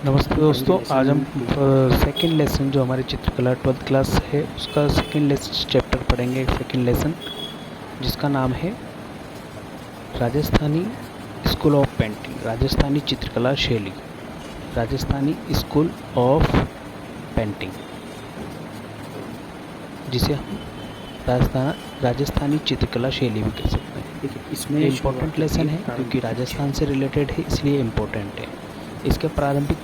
नमस्ते दोस्तों, आज हम सेकंड लेसन जो हमारी चित्रकला 12th क्लास है उसका सेकंड लेसन चैप्टर पढ़ेंगे। सेकंड लेसन जिसका नाम है Rajasthani school of painting, Rajasthani चित्रकला शैली, राजस्थानी स्कूल ऑफ पेंटिंग, जिसे हम राजस्थानी चित्रकला शैली भी कह सकते हैं। देखिए इसमें इम्पोर्टेंट लेसन है क्योंकि राजस्थान से रिलेटेड है, इसलिए इम्पोर्टेंट है। इसका प्रारंभिक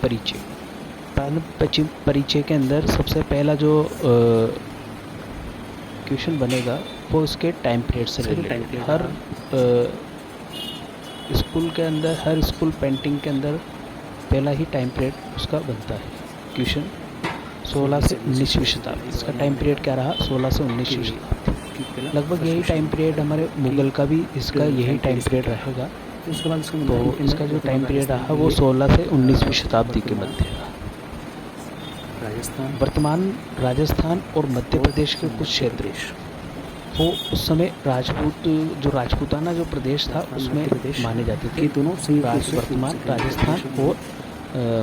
परिचय के अंदर सबसे पहला जो क्वेश्चन बनेगा वो इसके टाइम पीरियड से रिलेटेड। हर स्कूल के अंदर, हर स्कूल पेंटिंग के अंदर पहला ही टाइम पीरियड उसका बनता है। क्वेश्चन 16 से 19वीं शताब्दी, इसका टाइम पीरियड क्या रहा? 16 से 19वीं शताब्दी। लगभग यही टाइम पीरियड हमारे मुगल का भी इसका यही टाइम पीरियड रहेगा। तो इसका जो टाइम पीरियड रहा वो 16 से 19वीं शताब्दी के मध्य रहा। वर्तमान राजस्थान और मध्य प्रदेश के कुछ क्षेत्र वो उस समय राजपूताना जो प्रदेश था उसमें माने जाते थे। दोनों वर्तमान राजस्थान और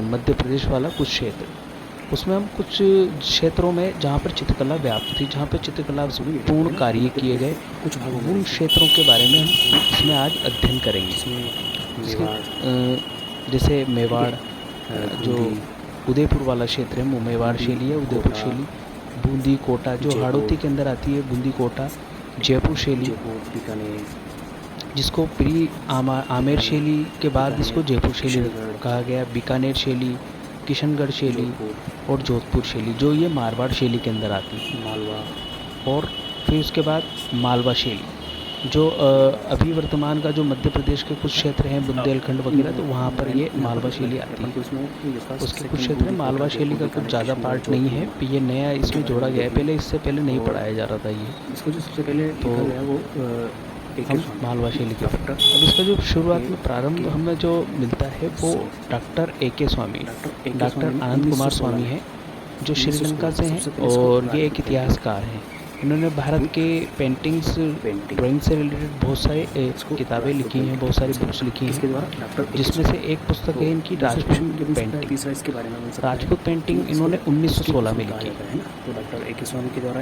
मध्य प्रदेश वाला कुछ क्षेत्र, उसमें हम कुछ क्षेत्रों में जहाँ पर चित्रकला व्याप्त थी, जहाँ पर चित्रकला पूर्ण कार्य किए गए, कुछ उन क्षेत्रों के बारे में हम इसमें आज अध्ययन करेंगे। जैसे मेवाड़, जो उदयपुर वाला क्षेत्र है, वो मेवाड़ शैली है, उदयपुर शैली। बूंदी कोटा जो हाड़ौती के अंदर आती है, बूंदी कोटा। जयपुर शैली, जिसको प्री आमेर शैली के बाद इसको जयपुर शैली कहा गया। बीकानेर शैली, किशनगढ़ शैली और जोधपुर शैली, जो ये मारवाड़ शैली के अंदर आती है। मालवा, और फिर उसके बाद मालवा शैली, जो अभी वर्तमान का जो मध्य प्रदेश के कुछ क्षेत्र हैं, बुंदेलखंड वगैरह, तो वहाँ पर ये मालवा शैली आती है। उसके कुछ क्षेत्र में मालवा शैली का कुछ ज़्यादा पार्ट नहीं है, ये नया इसमें जोड़ा गया है। पहले इससे पहले नहीं पढ़ाया जा रहा था ये। इसको जो सबसे पहले तो हम मालवा शैली के अब इसका जो शुरुआत में प्रारंभ हमें जो मिलता है वो डॉक्टर ए.के. स्वामी, डॉक्टर आनंद कुमार स्वामी हैं, जो श्रीलंका से हैं और ये एक इतिहासकार हैं। इन्होंने भारत के पेंटिंग्स, ड्राइंग से रिलेटेड बहुत सारी किताबें लिखी हैं, बहुत सारी बुक्स लिखी हैं, जिसमें से एक पुस्तक है इनकी राजपूत पेंटिंग। राजपूत पेंटिंग इन्होंने 1916 में लिखी है। तो डॉक्टर ए.के. स्वामी के द्वारा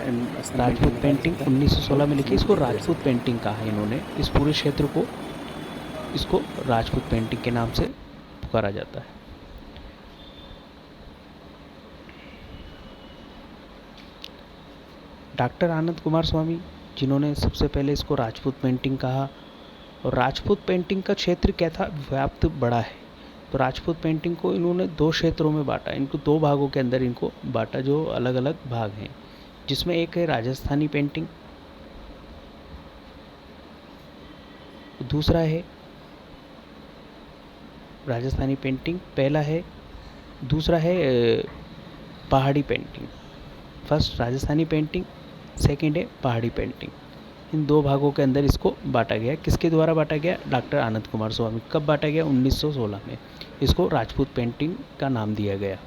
राजपूत पेंटिंग 1916 में लिखी। इसको राजपूत पेंटिंग कहा है इन्होंने। इस पूरे क्षेत्र को इसको राजपूत पेंटिंग के नाम से पुकारा जाता है। डॉक्टर आनंद कुमार स्वामी, जिन्होंने सबसे पहले इसको राजपूत पेंटिंग कहा, और राजपूत पेंटिंग का क्षेत्र क्या था? व्याप्त बड़ा है। तो राजपूत पेंटिंग को इन्होंने दो क्षेत्रों में बांटा, इनको दो भागों के अंदर इनको बांटा, जो अलग अलग भाग हैं, जिसमें एक है राजस्थानी पेंटिंग, दूसरा है राजस्थानी पेंटिंग पहला है, दूसरा है पहाड़ी painting. First Rajasthani painting, second है पहाड़ी पेंटिंग। इन दो भागों के अंदर इसको बांटा गया। किसके द्वारा बांटा गया? डॉक्टर आनंद कुमार स्वामी। कब बांटा गया? 1916 में। इसको राजपूत पेंटिंग का नाम दिया गया,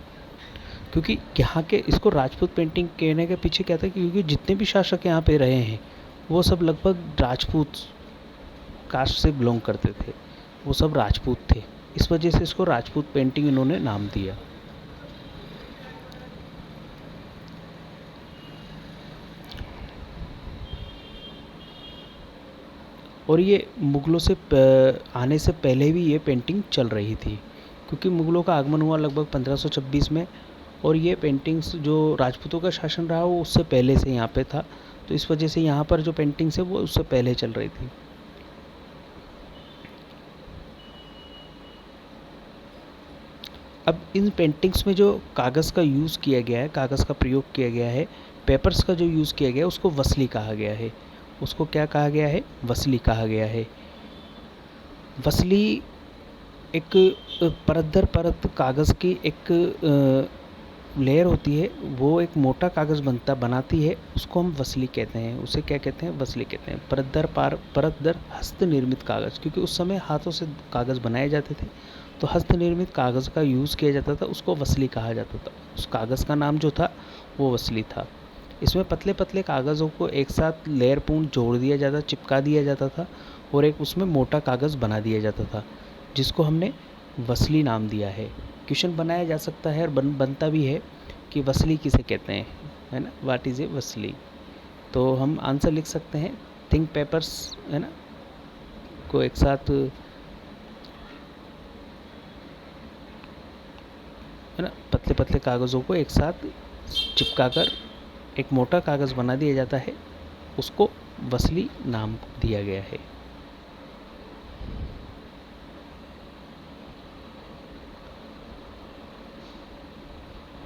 क्योंकि यहाँ के इसको राजपूत पेंटिंग कहने के पीछे क्या था, क्योंकि जितने भी शासक यहाँ पे रहे हैं वो सब लगभग राजपूत कास्ट से बिलोंग करते थे, वो सब राजपूत थे। इस वजह से इसको राजपूत पेंटिंग इन्होंने नाम दिया। और ये मुग़लों से आने से पहले भी ये पेंटिंग चल रही थी, क्योंकि मुग़लों का आगमन हुआ लगभग 1526 में, और ये पेंटिंग्स जो राजपूतों का शासन रहा वो उससे पहले से यहाँ पे था। तो इस वजह से यहाँ पर जो पेंटिंग्स है वो उससे पहले चल रही थी। अब इन पेंटिंग्स में जो कागज़ का यूज़ किया गया है, कागज़ का प्रयोग किया गया है, पेपर्स का जो यूज़ किया गया है, उसको वसली कहा गया है। उसको क्या कहा गया है? वसली कहा गया है। वसली एक परत दर परत कागज़ की एक लेयर होती है, वो एक मोटा कागज़ बनाती है, उसको हम वसली कहते हैं। उसे क्या कहते हैं? वसली कहते हैं। परत दर हस्त निर्मित कागज़, क्योंकि उस समय हाथों से कागज़ बनाए जाते थे, तो हस्त निर्मित कागज़ का यूज़ किया जाता था, उसको वसली कहा जाता था। उस कागज़ का नाम जो था वो वसली था। इसमें पतले पतले कागज़ों को एक साथ लेयर पूर्ण जोड़ दिया जाता, चिपका दिया जाता था, और एक उसमें मोटा कागज़ बना दिया जाता था, जिसको हमने वसली नाम दिया है। क्वेश्चन बनाया जा सकता है और बनता भी है कि वसली किसे कहते हैं, है ना, व्हाट इज़ ए वसली। तो हम आंसर लिख सकते हैं थिंक पेपर्स, है ना, को एक साथ, है ना, पतले पतले कागज़ों को एक साथ चिपकाकर एक मोटा कागज़ बना दिया जाता है, उसको वसली नाम दिया गया है।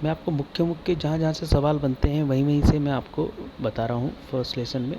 मैं आपको मुख्य जहाँ जहाँ से सवाल बनते हैं वहीं वहीं से मैं आपको बता रहा हूँ फर्स्ट लेसन में।